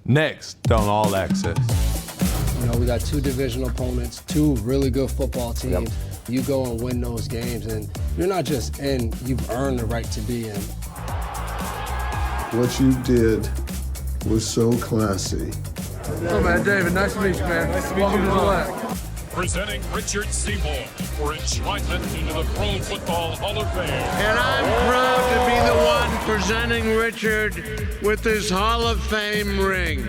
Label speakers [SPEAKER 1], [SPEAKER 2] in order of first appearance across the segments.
[SPEAKER 1] Next on All Access.
[SPEAKER 2] You know, we got two division opponents, two really good football teams. Yep. You go and win those games, and you're not just in, you've earned the right to be in.
[SPEAKER 3] What you did was so classy.
[SPEAKER 4] Oh, man, David, nice to meet you, man. Nice to meet you as well.
[SPEAKER 5] Presenting Richard Seymour for enshrinement into the Pro Football Hall of Fame.
[SPEAKER 6] And I'm proud to be the one presenting Richard with his Hall of Fame ring.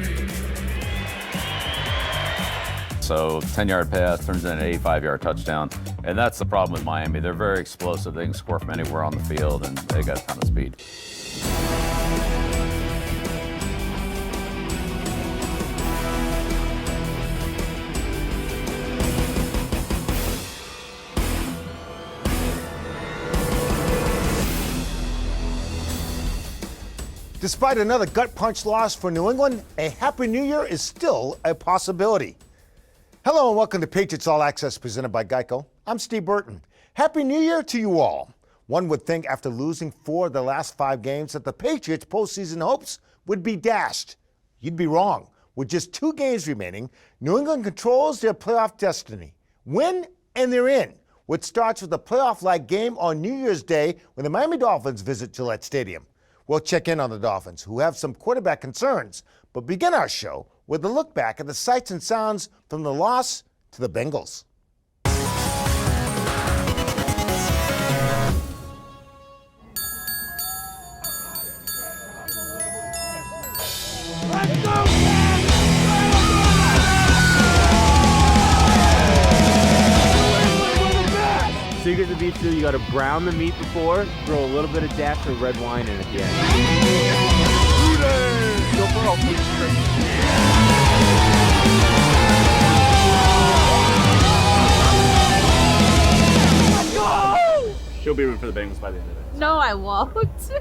[SPEAKER 7] So 10-yard pass turns into an 85-yard touchdown. And that's the problem with Miami. They're very explosive. They can score from anywhere on the field, and they got a ton of speed.
[SPEAKER 8] Despite another gut punch loss for New England, a Happy New Year is still a possibility. Hello and welcome to Patriots All Access presented by GEICO. I'm Steve Burton. Happy New Year to you all. One would think after losing 4 of the last 5 games that the Patriots' postseason hopes would be dashed. You'd be wrong. With just 2 games remaining, New England controls their playoff destiny. Win and they're in, which starts with a playoff-like game on New Year's Day when the Miami Dolphins visit Gillette Stadium. We'll check in on the Dolphins, who have some quarterback concerns, but begin our show with a look back at the sights and sounds from the loss to the Bengals.
[SPEAKER 9] Let's go! Secret to beef stew, you gotta brown the meat before, throw a little bit of dash of red wine in at the end.
[SPEAKER 10] Let's go!
[SPEAKER 9] She'll be rooting for the Bengals by the end of it.
[SPEAKER 10] No, I won't.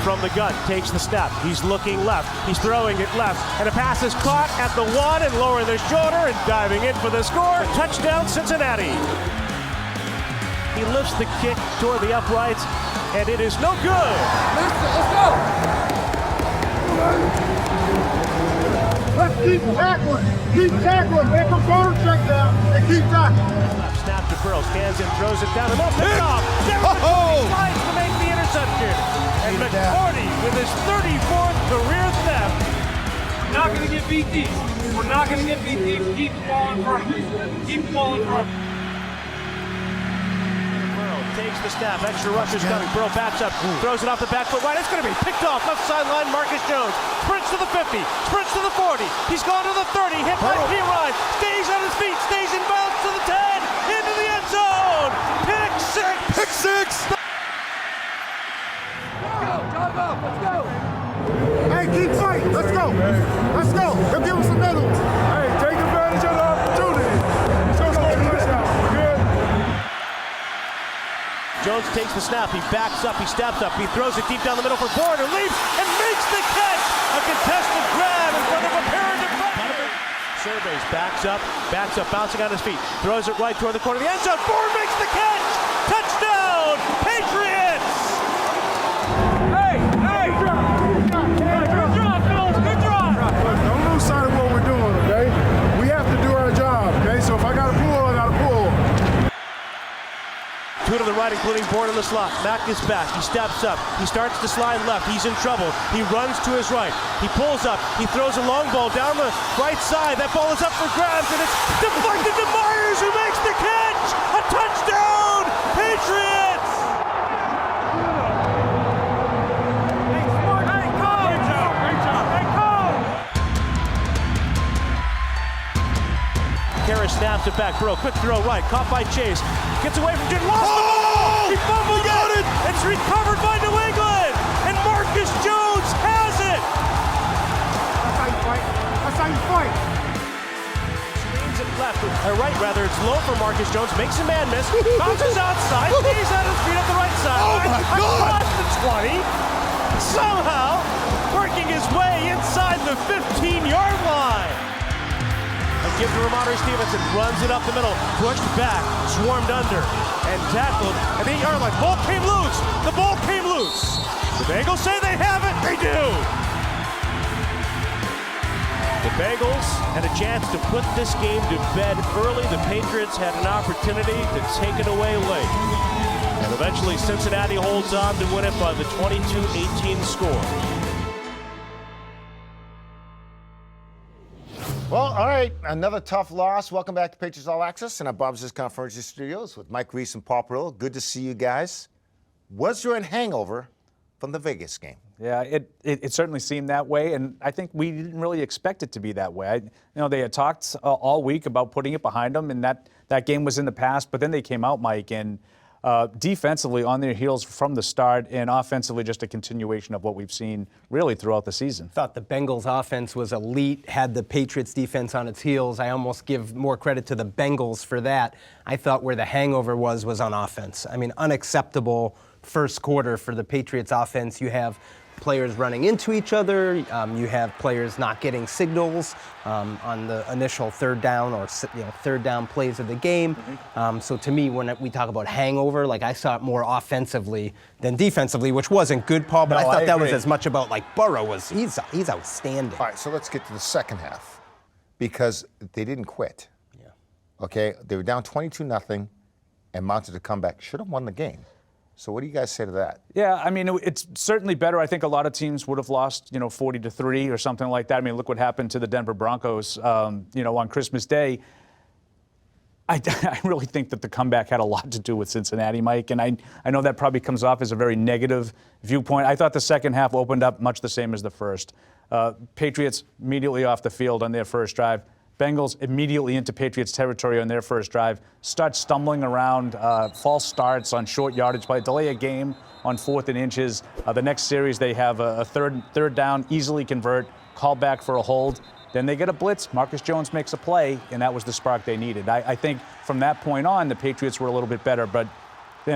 [SPEAKER 11] From the gun, takes the step, he's looking left, he's throwing it left, and a pass is caught at the 1 and lowering the shoulder and diving in for the score. Touchdown, Cincinnati. He lifts the kick toward the uprights, and it is no good.
[SPEAKER 4] Let's go! Let's keep tackling, make a quarter check down, and keep tackling.
[SPEAKER 11] Snap to Burrows, hands in, throws it down, and no pick off. Slides to make the interception. And McCourty with his 34th career theft.
[SPEAKER 12] We're not going to get beat deep. We're not going to get beat deep. Keep the ball in front of us. Keep the ball in front of us.
[SPEAKER 11] Burrow takes the snap. Extra rush is coming. Burrow backs up. Throws it off the back foot right. It's going to be picked off. Left sideline, Marcus Jones. Sprints to the 50. Sprints to the 40. He's gone to the 30. Hit by P-Ryan. Stays on his feet. Stays in bounds to the 10. Into the end zone. Pick 6.
[SPEAKER 1] Pick 6.
[SPEAKER 4] Let's go! Hey, keep fighting! Let's go! Let's go! He'll give us another one! Hey, take advantage of the opportunity! Let's go score a touchdown! Good?
[SPEAKER 11] Jones takes the snap, he backs up, he steps up, he throws it deep down the middle for Bourne, and leaps and makes the catch! A contested grab in front of a pair of defenders. Surveys, backs up, bouncing on his feet, throws it right toward the corner of the end zone. Bourne makes the catch! Touchdown! Patriots!
[SPEAKER 4] Don't lose sight of what we're doing, okay? We have to do our job, okay? So if I got to pull, I got to pull.
[SPEAKER 11] 2 to the right, including Bourne in the slot. Mack is back. He steps up. He starts to slide left. He's in trouble. He runs to his right. He pulls up. He throws a long ball down the right side. That ball is up for grabs, and it's deflected to Myers, who makes the catch. A touchdown, Patriots! square, snaps it back. Burrow, quick throw right, caught by Chase. Gets away from Jim, lost the ball! He fumbled it! It's recovered by New England! And Marcus Jones has it!
[SPEAKER 4] That's how you fight. That's how you fight.
[SPEAKER 11] Swings it left, or right rather, it's low for Marcus Jones, makes a man miss, bounces outside, stays on his feet at the right side.
[SPEAKER 4] Oh my God!
[SPEAKER 11] Across the 20, somehow working his way inside the 15-yard line. And gives to Ramondre Stevenson, runs it up the middle, pushed back, swarmed under, and tackled at the 8-yard line. Ball came loose. The ball came loose. The Bengals say they have it. They do. The Bengals had a chance to put this game to bed early. The Patriots had an opportunity to take it away late. And eventually Cincinnati holds on to win it by the 22-18 score.
[SPEAKER 8] Well, all right, another tough loss. Welcome back to Patriots All Access in our Bob's Conference Studios with Mike Reese and Paul Perillo. Good to see you guys. Was there a hangover from the Vegas game?
[SPEAKER 13] Yeah, it certainly seemed that way, and I think we didn't really expect it to be that way. They had talked all week about putting it behind them, and that game was in the past, but then they came out, Mike, and defensively on their heels from the start, and offensively just a continuation of what we've seen really throughout the season.
[SPEAKER 14] Thought the Bengals offense was elite, had the Patriots defense on its heels. I almost give more credit to the Bengals for that. I thought where the hangover was on offense. I mean, unacceptable first quarter for the Patriots offense. You have players running into each other. You have players not getting signals on the initial third down or third down plays of the game. So to me, when we talk about hangover, like I saw it more offensively than defensively, which wasn't good, Paul. But I thought that was as much about like Burrow was. He's outstanding.
[SPEAKER 8] All right, so let's get to the second half because they didn't quit. Yeah. Okay, they were down 22-0 and mounted a comeback. Should have won the game. So what do you guys say to that?
[SPEAKER 13] Yeah, I mean, it's certainly better. I think a lot of teams would have lost, 40-3 or something like that. I mean, look what happened to the Denver Broncos, on Christmas Day. I really think that the comeback had a lot to do with Cincinnati, Mike, and I know that probably comes off as a very negative viewpoint. I thought the second half opened up much the same as the first. Patriots immediately off the field on their first drive. Bengals immediately into Patriots territory on their first drive, start stumbling around, false starts on short yardage play, delay a game on 4th and inches. The next series they have a third down, easily convert, call back for a hold. Then they get a blitz, Marcus Jones makes a play, and that was the spark they needed. I think from that point on, the Patriots were a little bit better, but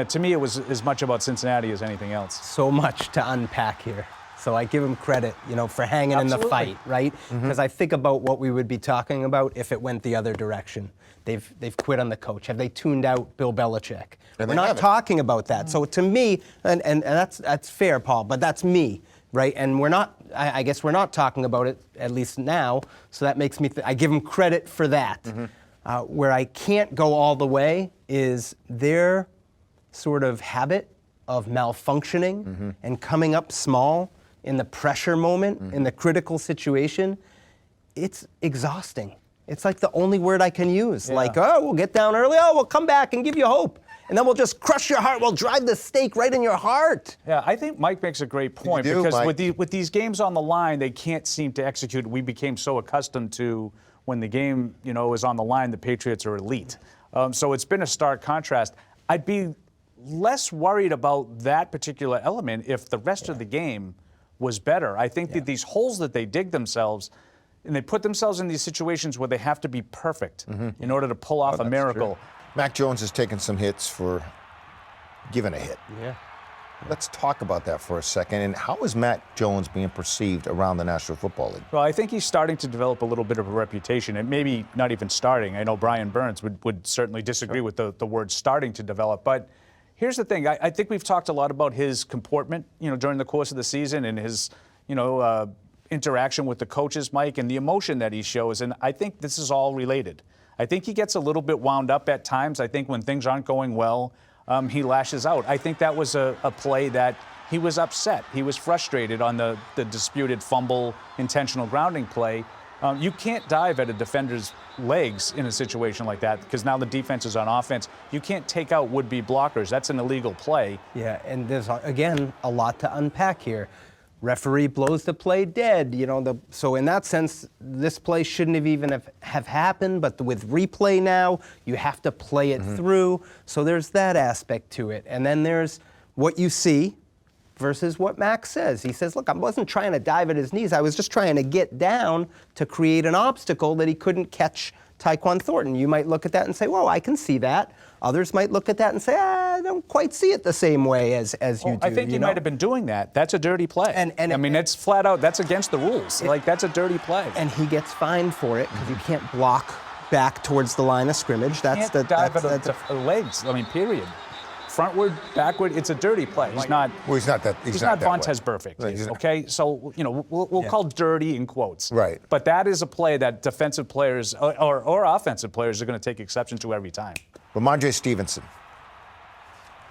[SPEAKER 13] to me it was as much about Cincinnati as anything else.
[SPEAKER 14] So much to unpack here. So I give him credit, for hanging in the fight, right? Because I think about what we would be talking about if it went the other direction. They've quit on the coach. Have they tuned out Bill Belichick? We're not talking about that. So to me, and that's fair, Paul, but that's me, right? And we're not. I guess we're not talking about it at least now. So that makes me. I give him credit for that. Where I can't go all the way is their sort of habit of malfunctioning and coming up small. In the pressure moment, in the critical situation, it's exhausting. It's like the only word I can use. Yeah. Like, we'll get down early. We'll come back and give you hope. And then we'll just crush your heart. We'll drive the stake right in your heart.
[SPEAKER 13] Yeah, I think Mike makes a great point because with these games on the line, they can't seem to execute. We became so accustomed to when the game, is on the line, the Patriots are elite. So it's been a stark contrast. I'd be less worried about that particular element if the rest of the game was better. I think that these holes that they dig themselves, and they put themselves in these situations where they have to be perfect in order to pull off a miracle.
[SPEAKER 8] True. Mac Jones has taken some hits for giving a hit.
[SPEAKER 14] Yeah.
[SPEAKER 8] Let's talk about that for a second. And how is Mac Jones being perceived around the National Football League?
[SPEAKER 13] Well, I think he's starting to develop a little bit of a reputation, and maybe not even starting. I know Brian Burns would certainly disagree with the word starting to develop, but here's the thing. I think we've talked a lot about his comportment, during the course of the season and his, interaction with the coaches, Mike, and the emotion that he shows. And I think this is all related. I think he gets a little bit wound up at times. I think when things aren't going well, he lashes out. I think that was a play that he was upset. He was frustrated on the disputed fumble, intentional grounding play. You can't dive at a defender's legs in a situation like that because now the defense is on offense. You can't take out would-be blockers. That's an illegal play.
[SPEAKER 14] Yeah, and there's, again, a lot to unpack here. Referee blows the play dead. So in that sense, this play shouldn't have even have happened. But with replay now, you have to play it through. So there's that aspect to it. And then there's what you see versus what Max says. He says, look, I wasn't trying to dive at his knees. I was just trying to get down to create an obstacle that he couldn't catch Tyquan Thornton. You might look at that and say, well, I can see that. Others might look at that and say, I don't quite see it the same way as you do.
[SPEAKER 13] I think he might have been doing that. That's a dirty play. And I mean, it's flat out, that's against the rules. That's a dirty play.
[SPEAKER 14] And he gets fined for it because you can't block back towards the line of scrimmage. That's
[SPEAKER 13] the legs. I mean, period. Frontward, backward, it's a dirty play. He's not.
[SPEAKER 8] Well, he's not that.
[SPEAKER 13] He's not Vontaze perfect. Okay, so we'll call dirty in quotes.
[SPEAKER 8] Right.
[SPEAKER 13] But that is a play that defensive players or offensive players are going to take exception to every time.
[SPEAKER 8] Ramondre Stevenson.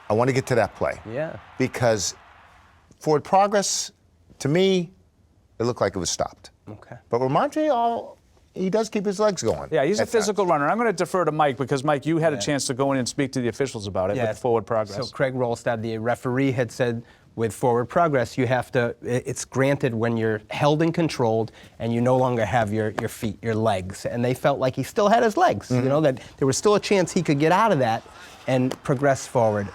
[SPEAKER 8] I want to get to that play.
[SPEAKER 14] Yeah.
[SPEAKER 8] Because forward progress, to me, it looked like it was stopped.
[SPEAKER 14] Okay.
[SPEAKER 8] But Ramondre, he does keep his legs going.
[SPEAKER 13] Yeah, he's a physical runner. I'm going to defer to Mike because, Mike, you had a chance to go in and speak to the officials about it with forward progress.
[SPEAKER 14] So Craig Rolstad, the referee, had said with forward progress, you have to, it's granted when you're held and controlled and you no longer have your feet, your legs. And they felt like he still had his legs, that there was still a chance he could get out of that and progress forward.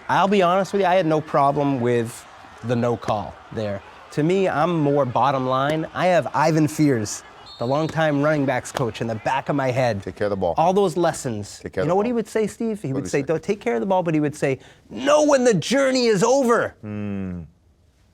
[SPEAKER 14] I'll be honest with you, I had no problem with the no call there. To me, I'm more bottom line. I have Ivan Fears, the longtime running backs coach, in the back of my head.
[SPEAKER 8] Take care of the ball.
[SPEAKER 14] All those lessons.
[SPEAKER 8] Take care of the
[SPEAKER 14] know what
[SPEAKER 8] ball.
[SPEAKER 14] he would say, Steve? He would say, don't take care of the ball, but he would say, know when the journey is over.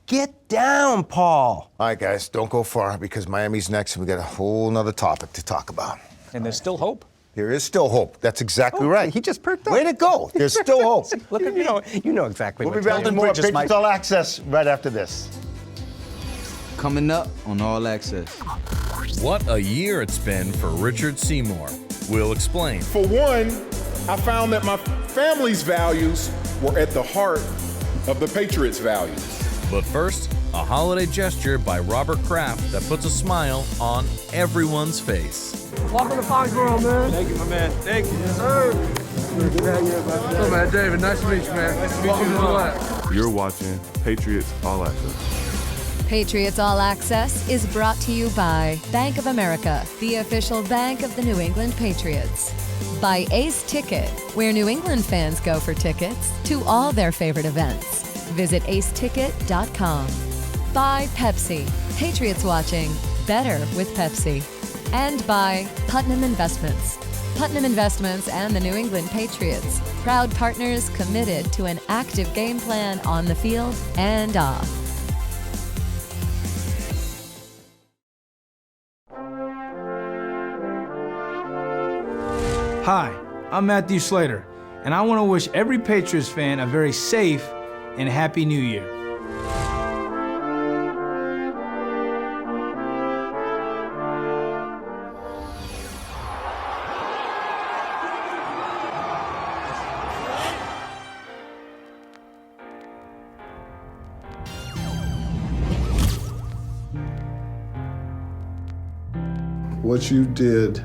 [SPEAKER 14] Get down, Paul.
[SPEAKER 8] All right, guys, don't go far because Miami's next and we got a whole nother topic to talk about.
[SPEAKER 13] And there's still hope.
[SPEAKER 8] There is still hope. That's exactly right.
[SPEAKER 14] He just perked up.
[SPEAKER 8] Way to go. There's still hope.
[SPEAKER 14] Look at you know exactly
[SPEAKER 8] We'll
[SPEAKER 14] what
[SPEAKER 8] be back with more Patriots All Access right after this.
[SPEAKER 15] Coming up on All Access.
[SPEAKER 16] What a year it's been for Richard Seymour. We'll explain.
[SPEAKER 4] For one, I found that my family's values were at the heart of the Patriots' values.
[SPEAKER 16] But first, a holiday gesture by Robert Kraft that puts a smile on everyone's face.
[SPEAKER 12] Welcome to Foxboro, man.
[SPEAKER 11] Thank you, my man. Thank you.
[SPEAKER 12] Yes, sir. What's up, man? David, nice to meet you, man.
[SPEAKER 11] Nice to meet
[SPEAKER 12] Welcome
[SPEAKER 11] you.
[SPEAKER 12] to the lab.
[SPEAKER 1] You're watching Patriots All Access.
[SPEAKER 17] Patriots All Access is brought to you by Bank of America, the official bank of the New England Patriots. By Ace Ticket, where New England fans go for tickets to all their favorite events. Visit aceticket.com. By Pepsi, Patriots watching better with Pepsi. And by Putnam Investments. Putnam Investments and the New England Patriots, proud partners committed to an active game plan on the field and off.
[SPEAKER 18] Hi, I'm Matthew Slater, and I want to wish every Patriots fan a very safe and happy New Year.
[SPEAKER 3] What you did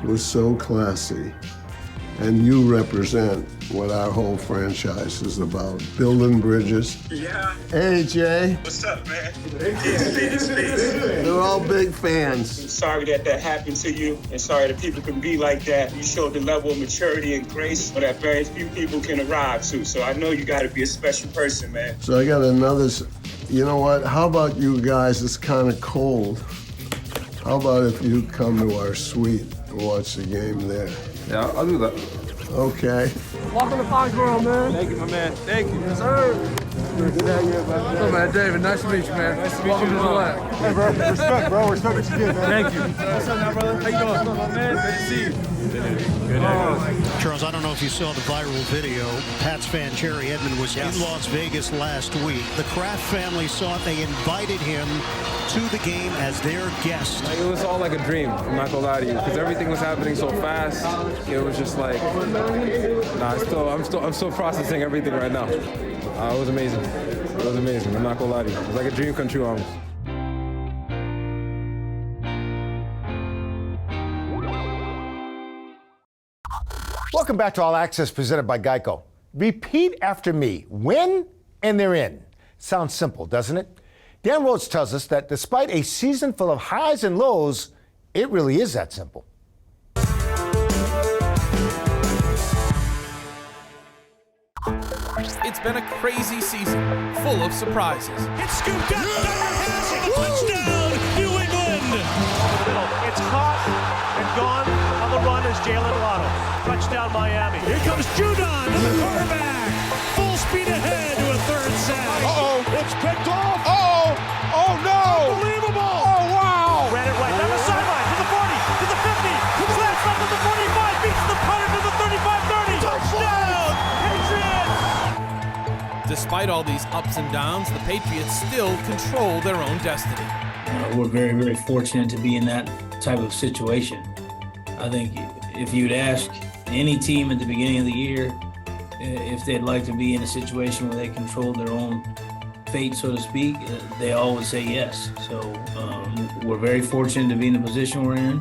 [SPEAKER 3] was so classy, and you represent what our whole franchise is about, building bridges.
[SPEAKER 4] Yeah.
[SPEAKER 3] Hey, Jay.
[SPEAKER 4] What's up, man?
[SPEAKER 3] They're all big fans.
[SPEAKER 19] Sorry that happened to you, and sorry that people can be like that. You showed the level of maturity and grace that very few people can arrive to. So I know you got to be a special person, man.
[SPEAKER 3] So I got another, you know what? How about you guys? It's kind of cold. How about if you come to our suite and watch the game there?
[SPEAKER 1] Yeah, I'll do that.
[SPEAKER 3] Okay.
[SPEAKER 12] Welcome to Foxboro, man.
[SPEAKER 11] Thank you, my man. Thank you.
[SPEAKER 12] Yes, sir. What's up, man? David, nice to meet you, man.
[SPEAKER 11] Nice to meet
[SPEAKER 12] Welcome
[SPEAKER 11] you.
[SPEAKER 12] to the lab.
[SPEAKER 4] Hey, bro. Respect, bro. Respect what you did, man.
[SPEAKER 11] Thank you. What's up now, brother? How you doing? Man, good to see you.
[SPEAKER 20] Charles, I don't know if you saw the viral video. Pats fan Jerry Edmond was in Las Vegas last week. The Kraft family saw it. They invited him to the game as their guest.
[SPEAKER 1] It was all like a dream, I'm not gonna lie to you, because everything was happening so fast. It was just like, I'm still processing everything right now. It was amazing. It was amazing, I'm not gonna lie to you. It was like a dream come true almost.
[SPEAKER 8] Welcome back to All Access presented by GEICO. Repeat after me. Win and they're in. Sounds simple, doesn't it? Dan Rhodes tells us that despite a season full of highs and lows, it really is that simple.
[SPEAKER 16] It's been a crazy season, full of surprises.
[SPEAKER 11] It's scooped up. Duggar has it. Touchdown, New England. Over the middle. It's caught and gone on the run is Jalen Waddle. Touchdown, Miami. Here comes Judon to the quarterback. Full speed ahead to a third sack.
[SPEAKER 4] Uh-oh. It's picked off. Uh-oh. Oh, no. Unbelievable. Oh, wow.
[SPEAKER 11] Ran it right down the sideline to the 40, to the 50. Slants left to the 45. Beats the punter to the 35-30. Touchdown, Patriots.
[SPEAKER 16] Despite all these ups and downs, the Patriots still control their own destiny.
[SPEAKER 21] We're very, very fortunate to be in that type of situation. I think if you'd ask any team at the beginning of the year if they'd like to be in a situation where they control their own fate, so to speak, they all would say yes. So we're very fortunate to be in the position we're in,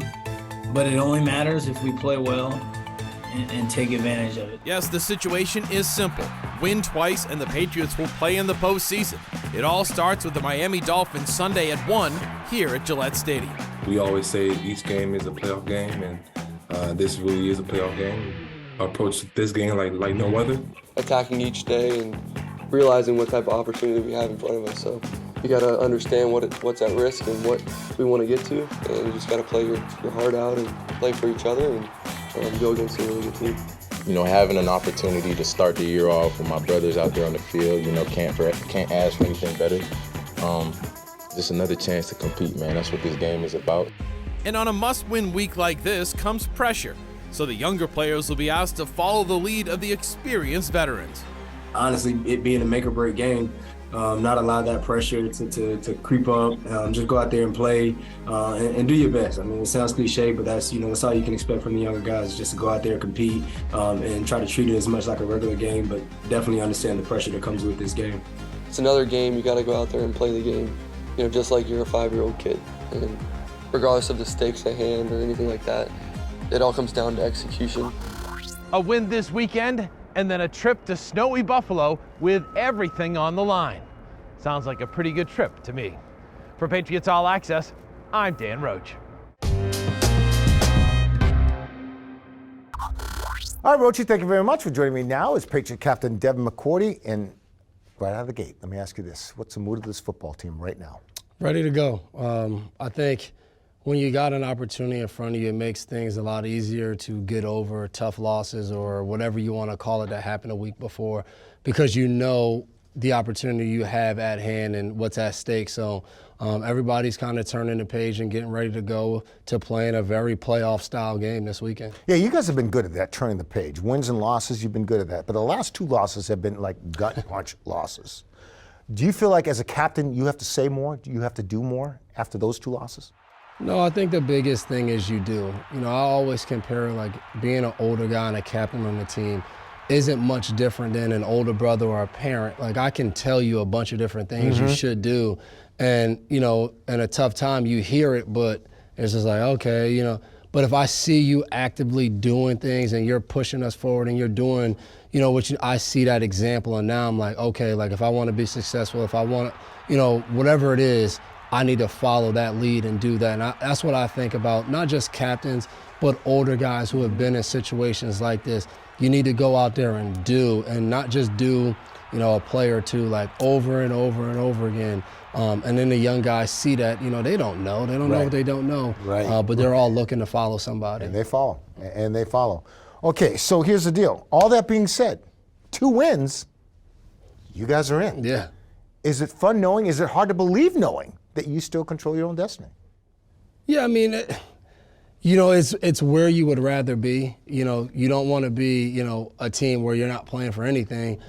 [SPEAKER 21] but it only matters if we play well and take advantage of it.
[SPEAKER 16] Yes, the situation is simple. Win twice and the Patriots will play in the postseason. It all starts with the Miami Dolphins Sunday at 1 here at Gillette Stadium.
[SPEAKER 22] We always say each game is a playoff game, and this really is a playoff game. I approach this game like no other.
[SPEAKER 23] Attacking each day and realizing what type of opportunity we have in front of us. So you got to understand what's at risk and what we want to get to, and you just got to play your heart out and play for each other and go against a really good team.
[SPEAKER 24] You know, having an opportunity to start the year off with my brothers out there on the field, you know, can't ask for anything better. Just another chance to compete, man. That's what this game is about.
[SPEAKER 16] And on a must-win week like this comes pressure, so the younger players will be asked to follow the lead of the experienced veterans.
[SPEAKER 25] Honestly, it being a make-or-break game, not allow that pressure to creep up. Just go out there and play and do your best. I mean, it sounds cliche, but that's all you can expect from the younger guys, just to go out there, compete, and try to treat it as much like a regular game, but definitely understand the pressure that comes with this game.
[SPEAKER 23] It's another game. You got to go out there and play the game, just like you're a 5-year-old kid. And regardless of the stakes at hand or anything like that, it all comes down to execution.
[SPEAKER 26] A win this weekend, and then a trip to snowy Buffalo with everything on the line. Sounds like a pretty good trip to me. For Patriots All Access, I'm Dan Roach.
[SPEAKER 8] All right, Roachy, thank you very much for joining me now as Patriot Captain Devin McCourty. And right out of the gate, let me ask you this. What's the mood of this football team right now?
[SPEAKER 2] Ready to go. I think when you got an opportunity in front of you, it makes things a lot easier to get over tough losses or whatever you want to call it that happened a week before, because you know the opportunity you have at hand and what's at stake. So everybody's kind of turning the page and getting ready to go to playing a very playoff-style game this weekend.
[SPEAKER 8] Yeah, you guys have been good at that, turning the page. Wins and losses, you've been good at that. But the last 2 losses have been like gut punch losses. Do you feel like as a captain you have to say more? Do you have to do more after those 2 losses?
[SPEAKER 2] No, I think the biggest thing is you do. I always compare like being an older guy and a captain on the team isn't much different than an older brother or a parent. Like, I can tell you a bunch of different things you should do. And, in a tough time, you hear it, but it's just like, okay, But if I see you actively doing things and you're pushing us forward and you're doing, I see that example, and now I'm like, okay, like if I want to be successful, if I want to, whatever it is, I need to follow that lead and do that. And that's what I think about, not just captains, but older guys who have been in situations like this. You need to go out there and do, and not just do, a play or two, like over and over and over again. And then the young guys see that, they don't know. They don't know what they don't know.
[SPEAKER 8] Right.
[SPEAKER 2] But they're all looking to follow somebody.
[SPEAKER 8] And they follow. Okay, so here's the deal. All that being said, 2 wins, you guys are in.
[SPEAKER 2] Yeah.
[SPEAKER 8] Is it fun knowing? Is it hard to believe knowing that you still control your own destiny?
[SPEAKER 2] Yeah, I mean, it's where you would rather be. You don't want to be, a team where you're not playing for anything.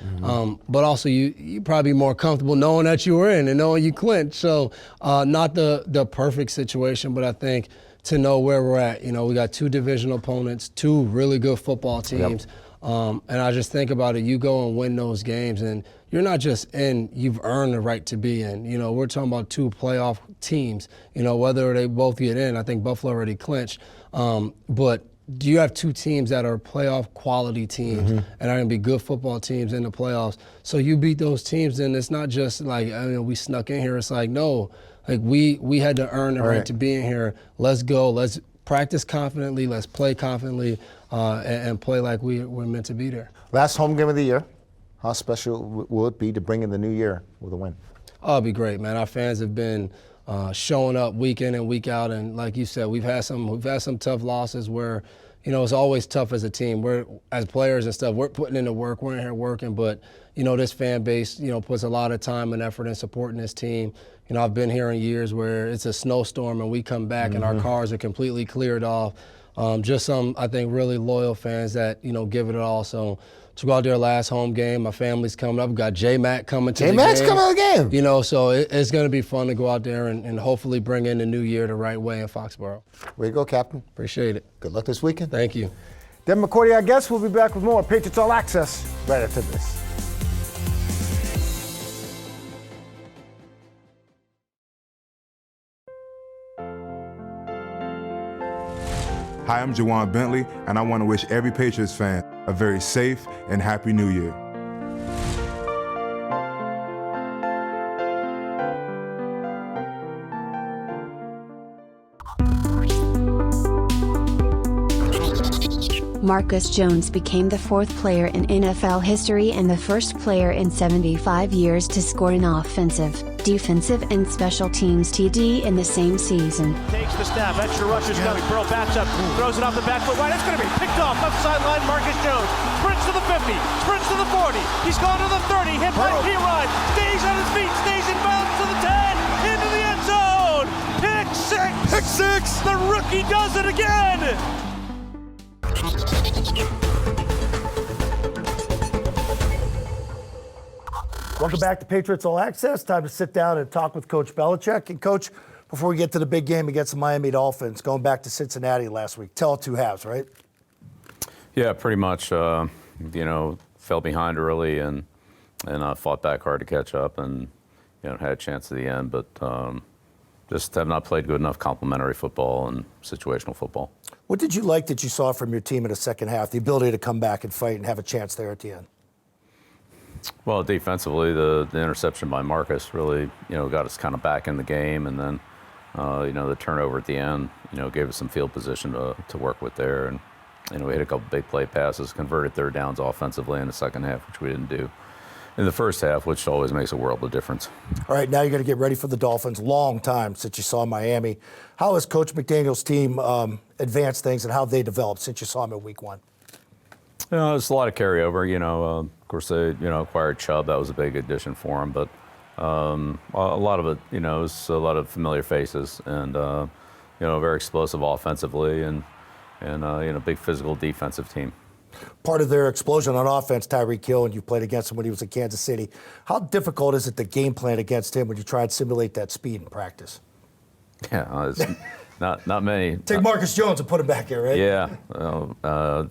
[SPEAKER 2] But also you probably more comfortable knowing that you were in and knowing you clinched. So not the perfect situation, but I think to know where we're at. We got 2 divisional opponents, 2 really good football teams. Yep. And I just think about it, you go and win those games and you're not just in, you've earned the right to be in. We're talking about 2 playoff teams, whether they both get in. I think Buffalo already clinched. But you have two teams that are playoff quality teams and are going to be good football teams in the playoffs. So you beat those teams, and it's not just like, we snuck in here. It's like, no, like we had to earn the right to be in here. Let's go. Let's practice confidently. Let's play confidently and play like we're meant to be there.
[SPEAKER 8] Last home game of the year. How special will it be to bring in the new year with a win?
[SPEAKER 2] Oh, it'll be great, man. Our fans have been showing up week in and week out, and like you said, we've had some tough losses where, it's always tough as a team. We're, as players and stuff, we're putting in the work. We're in here working, but this fan base, puts a lot of time and effort in supporting this team. I've been here in years where it's a snowstorm and we come back and our cars are completely cleared off. Just some, I think, really loyal fans that give it all. So to go out there last home game, my family's coming up. We got J-Mac coming to the game.
[SPEAKER 8] J-Mac's coming to the game.
[SPEAKER 2] So it's going to be fun to go out there and hopefully bring in the new year the right way in Foxboro.
[SPEAKER 8] Way to go, Captain.
[SPEAKER 2] Appreciate it.
[SPEAKER 8] Good luck this weekend.
[SPEAKER 2] Thank you.
[SPEAKER 8] Devin McCourty, our guest. We'll be back with more Patriots All Access right after this.
[SPEAKER 5] Hi, I'm Jawan Bentley, and I want to wish every Patriots fan a very safe and happy New Year.
[SPEAKER 6] Marcus Jones became the fourth player in NFL history and the first player in 75 years to score an offensive, defensive, and special teams TD in the same season.
[SPEAKER 11] Takes the snap, extra rush is coming. Burrow backs up, throws it off the back foot right. It's going to be picked off left sideline. Marcus Jones sprints to the 50, sprints to the 40. He's gone to the 30, hit by P-Rod, stays on his feet, stays in bounds to the 10, into the end zone. Pick six! Pick six! The rookie does it again!
[SPEAKER 8] Welcome back to Patriots All Access. Time to sit down and talk with Coach Belichick. And Coach, before we get to the big game against the Miami Dolphins, going back to Cincinnati last week, tell it two halves, right?
[SPEAKER 7] Yeah, pretty much. Fell behind early and fought back hard to catch up and had a chance at the end, but just have not played good enough complementary football and situational football.
[SPEAKER 8] What did you like that you saw from your team in the second half, the ability to come back and fight and have a chance there at the end?
[SPEAKER 7] Well, defensively, the interception by Marcus really, got us kind of back in the game, and then, the turnover at the end, gave us some field position to work with there, and we had a couple big play passes, converted third downs offensively in the second half, which we didn't do in the first half, which always makes a world of difference.
[SPEAKER 8] All right, now you're going to get ready for the Dolphins. Long time since you saw Miami. How has Coach McDaniel's team advanced things, and how have they developed since you saw them in Week 1?
[SPEAKER 7] There's a lot of carryover. Of course, they acquired Chubb. That was a big addition for them. But a lot of it, is a lot of familiar faces, and very explosive offensively, and big physical defensive team.
[SPEAKER 8] Part of their explosion on offense, Tyreek Hill, and you played against him when he was in Kansas City. How difficult is it to game plan against him when you try and simulate that speed in practice?
[SPEAKER 7] Yeah, it's not many.
[SPEAKER 8] Take Marcus Jones and put him back here, right?
[SPEAKER 7] Yeah,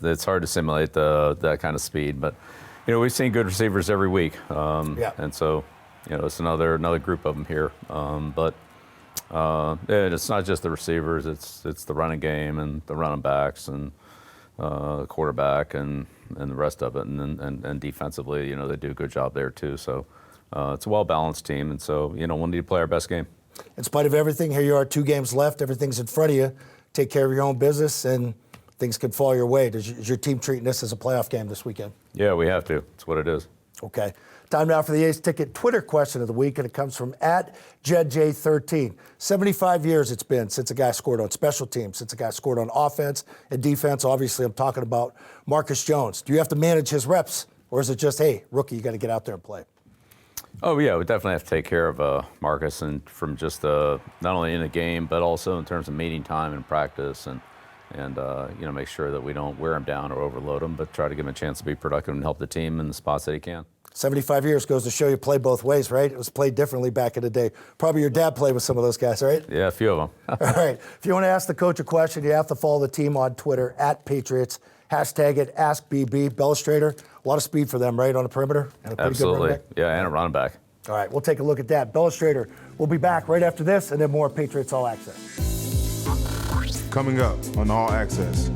[SPEAKER 7] it's hard to simulate that kind of speed, but we've seen good receivers every week, and so it's another group of them here. But it's not just the receivers; it's the running game and the running backs and the quarterback and the rest of it, and defensively, they do a good job there too. So it's a well-balanced team, and so we'll need to play our best game.
[SPEAKER 8] In spite of everything, here you are, 2 games left. Everything's in front of you. Take care of your own business, and things could fall your way. Is your team treating this as a playoff game this weekend?
[SPEAKER 7] Yeah, we have to. It's what it is.
[SPEAKER 8] Okay. Time now for the Ace Ticket Twitter question of the week, and it comes from @JedJ13. 75 years it's been since a guy scored on special teams, since a guy scored on offense and defense. Obviously, I'm talking about Marcus Jones. Do you have to manage his reps, or is it just, hey, rookie, you got to get out there and play?
[SPEAKER 7] Oh, yeah, we definitely have to take care of Marcus, and from just not only in the game, but also in terms of meeting time and practice, and make sure that we don't wear him down or overload him, but try to give him a chance to be productive and help the team in the spots that he can.
[SPEAKER 8] 75 years goes to show you play both ways, right? It was played differently back in the day. Probably your dad played with some of those guys, right?
[SPEAKER 7] Yeah, a few of them.
[SPEAKER 8] All right. If you want to ask the coach a question, you have to follow the team on Twitter, @Patriots. Hashtag it, AskBB. Belestrator, a lot of speed for them, right, on the perimeter? And a pretty
[SPEAKER 7] Absolutely.
[SPEAKER 8] good running back.
[SPEAKER 7] Yeah, and a running back.
[SPEAKER 8] All right, we'll take a look at that. Belestrator, we'll be back right after this, and then more Patriots All Access.
[SPEAKER 5] Coming up on All Access.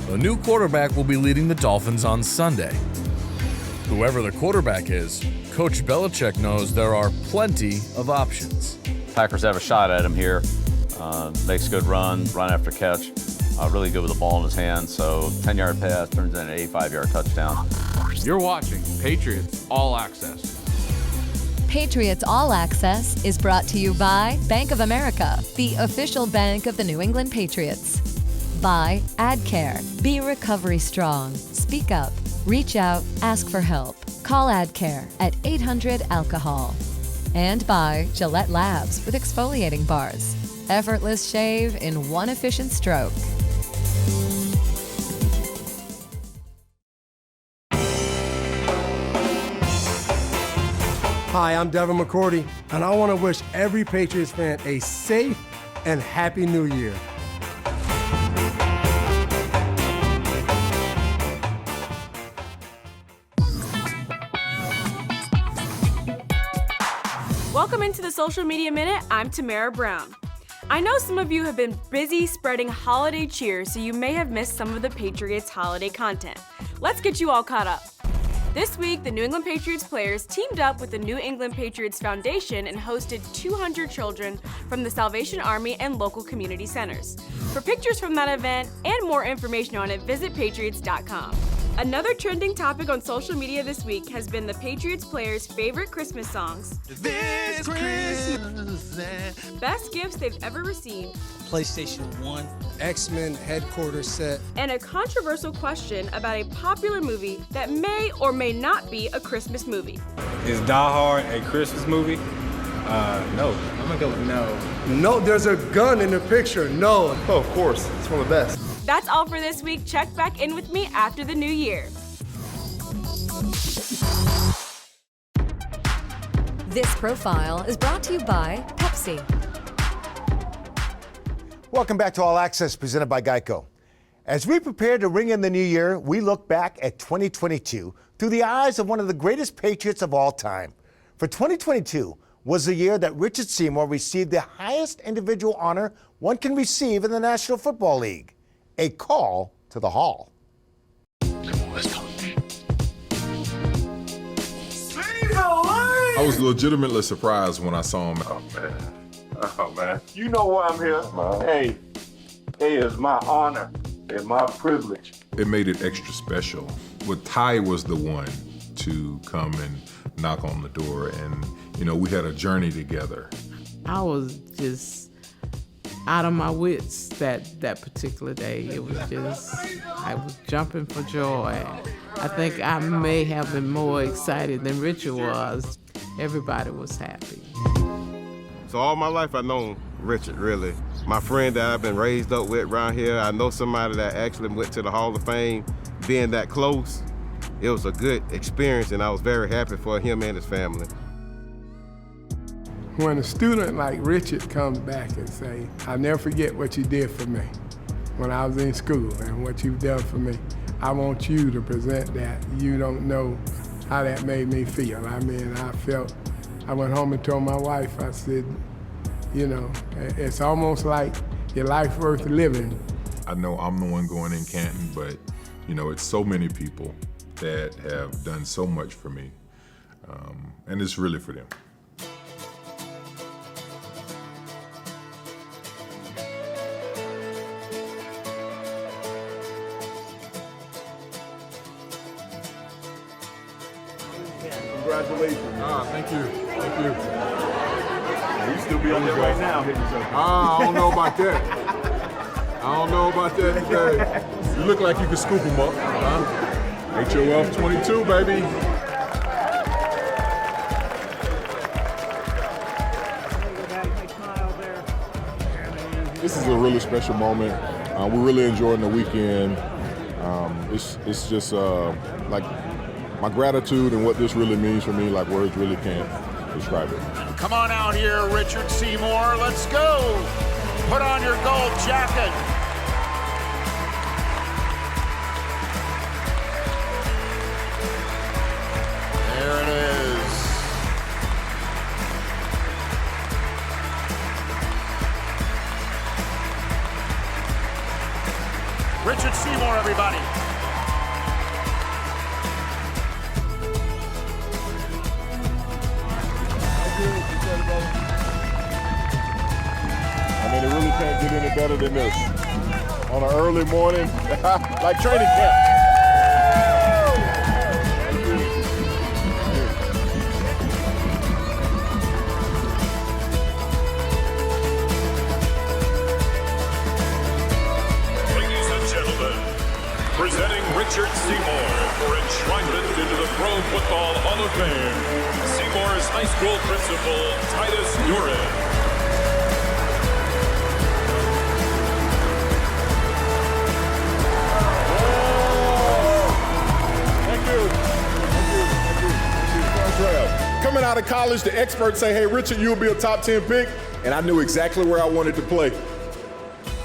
[SPEAKER 9] A new quarterback will be leading the Dolphins on Sunday. Whoever the quarterback is, Coach Belichick knows there are plenty of options.
[SPEAKER 7] Packers have a shot at him here. Makes a good run after catch. Really good with the ball in his hand. So 10-yard pass turns into an 85-yard touchdown.
[SPEAKER 10] You're watching Patriots All Access.
[SPEAKER 13] Patriots All Access is brought to you by Bank of America, the official bank of the New England Patriots. By AdCare. Be recovery strong. Speak up. Reach out. Ask for help. Call AdCare at 800-ALCOHOL. And by Gillette Labs with exfoliating bars. Effortless shave in one efficient stroke.
[SPEAKER 14] Hi, I'm Devin McCourty, and I want to wish every Patriots fan a safe and happy New Year.
[SPEAKER 15] Welcome into the Social Media Minute. I'm Tamara Brown. I know some of you have been busy spreading holiday cheer, so you may have missed some of the Patriots holiday content. Let's get you all caught up. This week, the New England Patriots players teamed up with the New England Patriots Foundation and hosted 200 children from the Salvation Army and local community centers. For pictures from that event and more information on it, visit patriots.com. Another trending topic on social media this week has been the Patriots players' favorite Christmas songs,
[SPEAKER 17] This Christmas,
[SPEAKER 15] best gifts they've ever received,
[SPEAKER 17] PlayStation 1,
[SPEAKER 2] X-Men headquarters set,
[SPEAKER 15] and a controversial question about a popular movie that may or may not be a Christmas movie.
[SPEAKER 27] Is Die Hard a Christmas movie? No. I'm gonna go with no.
[SPEAKER 14] No, there's a gun in the picture. No.
[SPEAKER 27] Oh, of course. It's one of the best.
[SPEAKER 15] That's all for this week. Check back in with me after the new year.
[SPEAKER 13] This profile is brought to you by Pepsi.
[SPEAKER 8] Welcome back to All Access, presented by GEICO. As we prepare to ring in the new year, we look back at 2022 through the eyes of one of the greatest Patriots of all time. For 2022 was the year that Richard Seymour received the highest individual honor one can receive in the National Football League, a call to the Hall.
[SPEAKER 17] Come on, let's go.
[SPEAKER 5] I was legitimately surprised when I saw him.
[SPEAKER 4] Oh, man. You know why I'm here. Hey, it's my honor and my privilege.
[SPEAKER 5] It made it extra special. Well, Ty was the one to come and knock on the door, and, you know, we had a journey together.
[SPEAKER 28] I was just out of my wits that particular day. It was just, I was jumping for joy. I think I may have been more excited than Richard was. Everybody was happy.
[SPEAKER 29] So all my life I've known Richard, really. My friend that I've been raised up with around here, I know somebody that actually went to the Hall of Fame. Being that close, it was a good experience, and I was very happy for him and his family.
[SPEAKER 14] When a student like Richard comes back and say, I'll never forget what you did for me when I was in school and what you've done for me, I want you to present that. You don't know how that made me feel. I mean, I went home and told my wife, I said, you know, it's almost like your life worth living.
[SPEAKER 5] I know I'm the one going in Canton, but, you know, it's so many people that have done so much for me, and it's really for them.
[SPEAKER 4] Congratulations.
[SPEAKER 5] Thank you. Thank you.
[SPEAKER 4] You still be on there right now hitting something.
[SPEAKER 5] I don't know about that. I don't know about that today. You look like you could scoop them up. HOF 22, baby. This is a really special moment. We're really enjoying the weekend. It's just like my gratitude and what this really means for me, like words really can't describe it.
[SPEAKER 17] Come on out here, Richard Seymour. Let's go. Put on your gold jacket. There it is. Richard Richard Seymour, everybody.
[SPEAKER 5] I mean, it really can't get any better than this. On an early morning, like training camp.
[SPEAKER 1] Ladies and gentlemen, presenting Richard Seymour for enshrinement into the Pro Football Hall of Fame, Seymour's high school principal, Titus Urin.
[SPEAKER 5] Coming out of college, the experts say, hey, Richard, you'll be a top 10 pick. And I knew exactly where I wanted to play.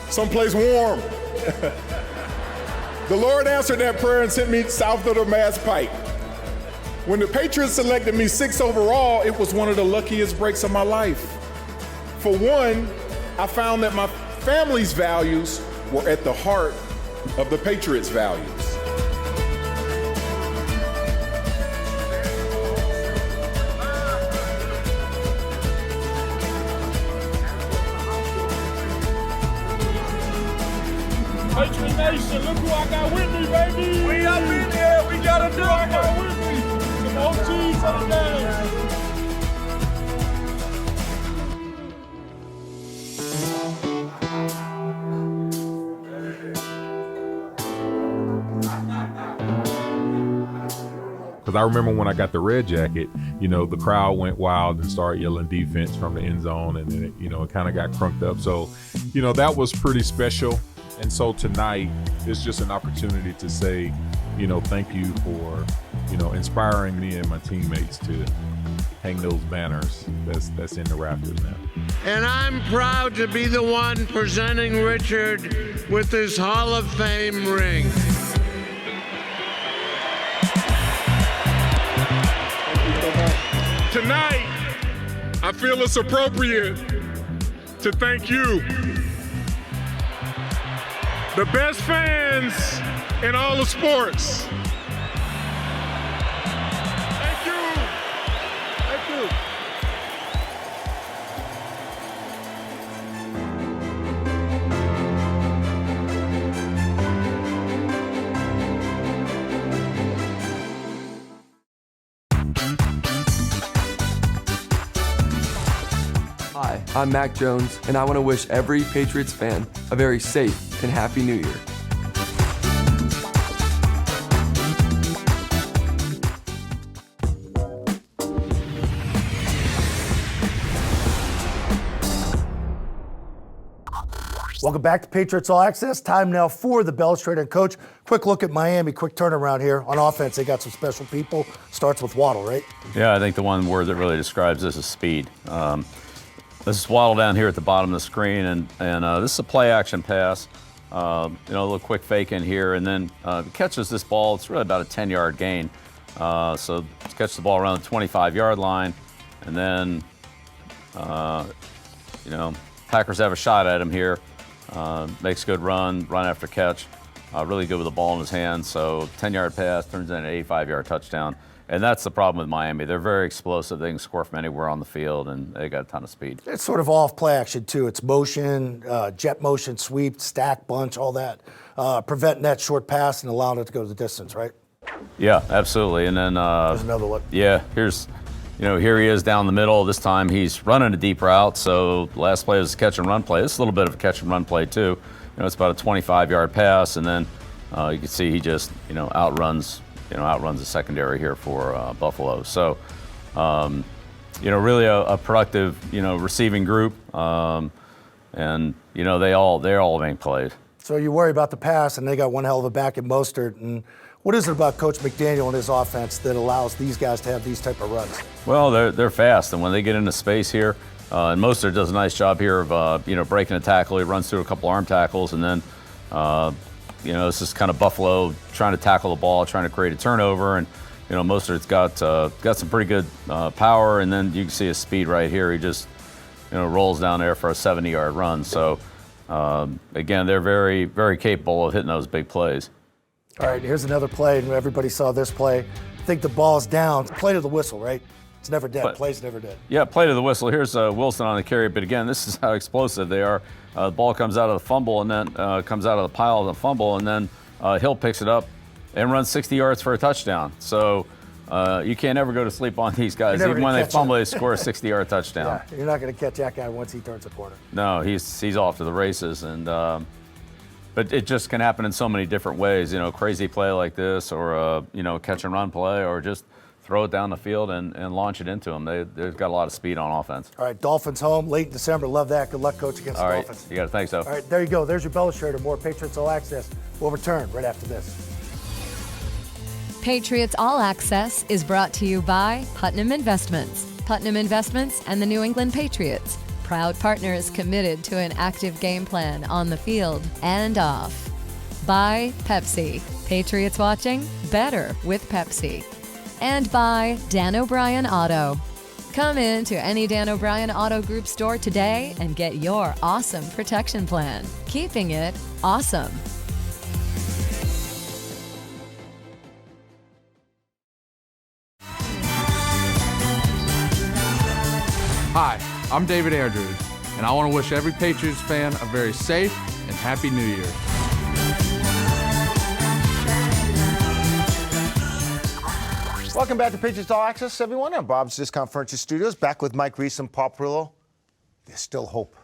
[SPEAKER 5] Someplace warm. The Lord answered that prayer and sent me south of the Mass Pike. When the Patriots selected me 6th overall, it was one of the luckiest breaks of my life. For one, I found that my family's values were at the heart of the Patriots' values.
[SPEAKER 4] Patriot Nation, look who I got with me, baby. We up in here. We got a I got with me. Some OGs on the game.
[SPEAKER 3] Because I remember when I got the red jacket, you know, the crowd went wild and started yelling defense from the end zone, and then it kind of got crunked up. So, you know, that was pretty special. And so tonight is just an opportunity to say, you know, thank you for, you know, inspiring me and my teammates to hang those banners that's in the rafters now.
[SPEAKER 12] And I'm proud to be the one presenting Richard with his Hall of Fame ring.
[SPEAKER 4] Tonight, I feel it's appropriate to thank you, the best fans in all of sports. Thank you. Thank you.
[SPEAKER 18] Hi, I'm Mac Jones, and I want to wish every Patriots fan a very safe and happy New Year.
[SPEAKER 8] Welcome back to Patriots All Access. Time now for the Belestrator and Coach. Quick look at Miami, quick turnaround here. On offense, they got some special people. Starts with Waddle, right?
[SPEAKER 7] Yeah, I think the one word that really describes this is speed. This is Waddle down here at the bottom of the screen, and this is a play-action pass. You know, a little quick fake in here, and then catches this ball. It's really about a 10-yard gain. So catch the ball around the 25-yard line, and then, you know, Packers have a shot at him here. Makes a good run after catch. Really good with the ball in his hand. So 10-yard pass turns into an 85-yard touchdown. And that's the problem with Miami. They're very explosive. They can score from anywhere on the field, and they got a ton of speed.
[SPEAKER 8] It's sort of off play action, too. It's motion, jet motion, sweep, stack, bunch, all that. Preventing that short pass and allowing it to go the distance, right?
[SPEAKER 7] Yeah, absolutely. And then
[SPEAKER 8] there's another one.
[SPEAKER 7] Yeah, here's, you know, here he is down the middle. This time he's running a deep route. So the last play was a catch and run play. This is a little bit of a catch and run play, too. You know, it's about a 25-yard pass, and then you can see he just, you know, outruns the secondary here for Buffalo. So, you know, really a productive, you know, receiving group, and you know they all make plays.
[SPEAKER 8] So you worry about the pass, and they got one hell of a back in Mostert. And what is it about Coach McDaniel and his offense that allows these guys to have these type of runs?
[SPEAKER 7] Well, they're fast, and when they get into space here, and Mostert does a nice job here of you know, breaking a tackle. He runs through a couple arm tackles, and then. You know, this is kind of Buffalo trying to tackle the ball, trying to create a turnover, and you know, Mostert's got some pretty good power, and then you can see his speed right here. He just, you know, rolls down there for a 70-yard run. So, Again, they're very, very capable of hitting those big plays.
[SPEAKER 8] All right, here's another play, and everybody saw this play. I think the ball's down. Play to the whistle, right? It's never dead. Play's never dead.
[SPEAKER 7] Yeah, play to the whistle. Here's Wilson on the carry, but again, this is how explosive they are. The ball comes out of the fumble and then comes out of the pile of the fumble, and then Hill picks it up and runs 60 yards for a touchdown. So you can't ever go to sleep on these guys. Even when they fumble, they score a 60-yard touchdown.
[SPEAKER 8] Yeah, you're not going to catch that guy once he turns a corner.
[SPEAKER 7] No, he's off to the races, and but it just can happen in so many different ways. You know, crazy play like this, or catch and run play, or just throw it down the field and launch it into them. They've got a lot of speed on offense.
[SPEAKER 8] All right, Dolphins home late in December. Love that. Good luck, Coach, against the
[SPEAKER 7] All right,
[SPEAKER 8] Dolphins.
[SPEAKER 7] you got to thank so.
[SPEAKER 8] All right, there you go. There's your Belestrator. More Patriots All Access. We'll return right after this.
[SPEAKER 13] Patriots All Access is brought to you by Putnam Investments. Putnam Investments and the New England Patriots. Proud partners committed to an active game plan on the field and off. By Pepsi. Patriots watching? Better with Pepsi. And by Dan O'Brien Auto. Come in to any Dan O'Brien Auto Group store today and get your awesome protection plan. Keeping it awesome.
[SPEAKER 10] Hi, I'm David Andrews, and I want to wish every Patriots fan a very safe and happy New Year.
[SPEAKER 8] Welcome back to Patriots All Access, everyone. I'm Bob's Discount Furniture Studios, back with Mike Reese and Paul Perillo. There's still hope.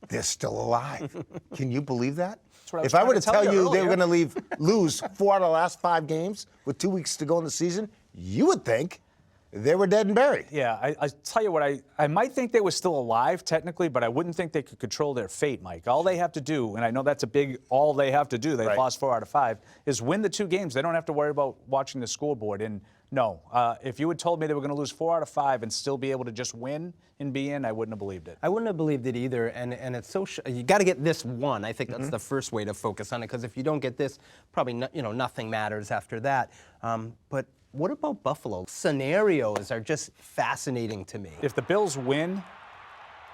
[SPEAKER 8] They're still alive. Can you believe that? If I were to tell you they were going to lose 4 out of the last 5 games with 2 weeks to go in the season, you would think they were dead and buried.
[SPEAKER 16] Yeah, I tell you what, I might think they were still alive technically, but I wouldn't think they could control their fate, Mike. All they have to do, and I know that's a big all they have to do, they've lost 4 out of 5, is win the 2 games. They don't have to worry about watching the scoreboard. And no, if you had told me they were going to lose 4 out of 5 and still be able to just win and be in, I wouldn't have believed it.
[SPEAKER 19] I wouldn't have believed it either, and it's so you got to get this one. I think that's the first way to focus on it, because if you don't get this, probably nothing matters after that. But what about Buffalo? Scenarios are just fascinating to me.
[SPEAKER 16] If the Bills win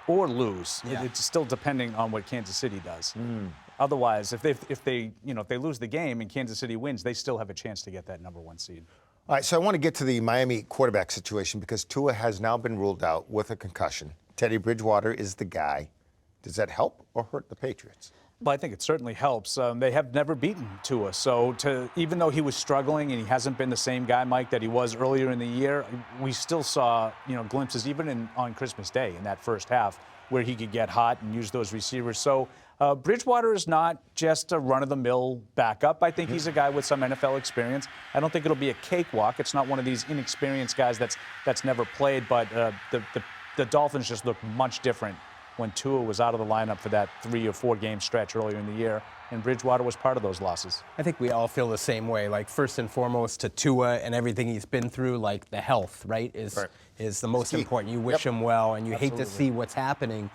[SPEAKER 16] or lose, it's still depending on what Kansas City does. Otherwise, if they lose the game and Kansas City wins, they still have a chance to get that number 1 seed.
[SPEAKER 8] All right, so I want to get to the Miami quarterback situation because Tua has now been ruled out with a concussion. Teddy Bridgewater is the guy. Does that help or hurt the Patriots?
[SPEAKER 16] Well, I think it certainly helps. They have never beaten Tua, so even though he was struggling and he hasn't been the same guy, Mike, that he was earlier in the year, we still saw glimpses even on Christmas Day in that first half where he could get hot and use those receivers. So Bridgewater is not just a run-of-the-mill backup. I think he's a guy with some NFL experience. I don't think it'll be a cakewalk. It's not one of these inexperienced guys that's never played, but the Dolphins just look much different when Tua was out of the lineup for that 3 or 4 game stretch earlier in the year, and Bridgewater was part of those losses.
[SPEAKER 19] I think we all feel the same way. Like, first and foremost, to Tua and everything he's been through, like the health, right, is the most important. You wish him well, and you hate to see what's happening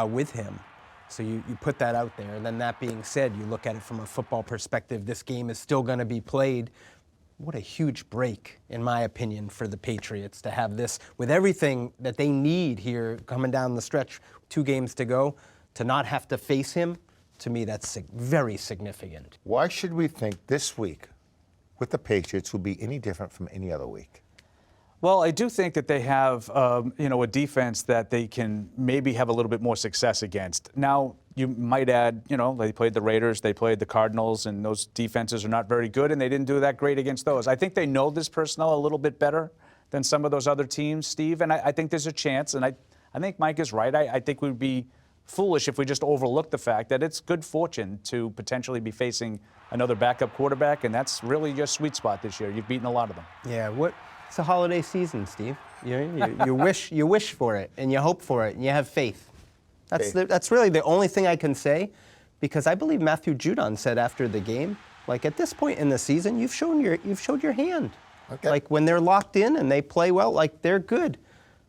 [SPEAKER 19] with him. So you put that out there. And then that being said, you look at it from a football perspective. This game is still going to be played. What a huge break, in my opinion, for the Patriots to have this with everything that they need here coming down the stretch, 2 games to go, to not have to face him. To me, that's very significant.
[SPEAKER 8] Why should we think this week with the Patriots will be any different from any other week?
[SPEAKER 16] Well, I do think that they have, a defense that they can maybe have a little bit more success against. Now, you might add, they played the Raiders, they played the Cardinals, and those defenses are not very good, and they didn't do that great against those. I think they know this personnel a little bit better than some of those other teams, Steve, and I think there's a chance, and I think Mike is right. I think we'd be foolish if we just overlook the fact that it's good fortune to potentially be facing another backup quarterback, and that's really your sweet spot this year. You've beaten a lot of them.
[SPEAKER 19] Yeah, it's a holiday season, Steve. You wish for it, and you hope for it, and you have faith. That's really the only thing I can say, because I believe Matthew Judon said after the game, like, at this point in the season, you've showed your hand. Okay. Like, when they're locked in and they play well, like, they're good.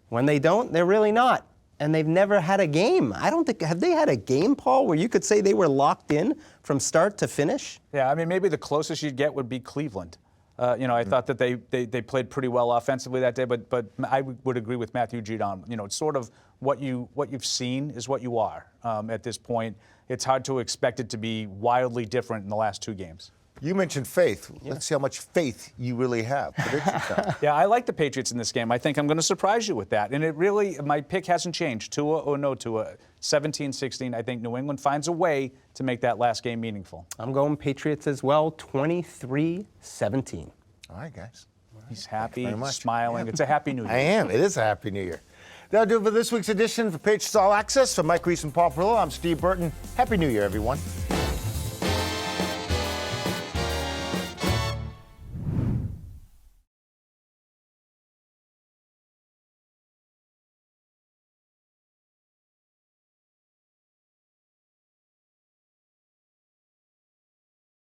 [SPEAKER 19] When they don't, they're really not. And they've never had a game. Have they had a game, Paul, where you could say they were locked in from start to finish?
[SPEAKER 16] Yeah, I mean, maybe the closest you'd get would be Cleveland. I thought that they played pretty well offensively that day, but I would agree with Matthew Judon. It's sort of what you've seen is what you are at this point. It's hard to expect it to be wildly different in the last 2 games.
[SPEAKER 8] You mentioned faith. Let's see how much faith you really have.
[SPEAKER 16] Yeah, I like the Patriots in this game. I think I'm going to surprise you with that. And my pick hasn't changed. Tua or no Tua, 17-16. I think New England finds a way to make that last game meaningful.
[SPEAKER 19] I'm going Patriots as well, 23-17.
[SPEAKER 8] All right, guys.
[SPEAKER 16] He's happy, smiling. It's a happy New Year.
[SPEAKER 8] I am. It is a happy New Year. That'll do it for this week's edition of Patriots All Access. For Mike Reese and Paul Perillo, I'm Steve Burton. Happy New Year, everyone.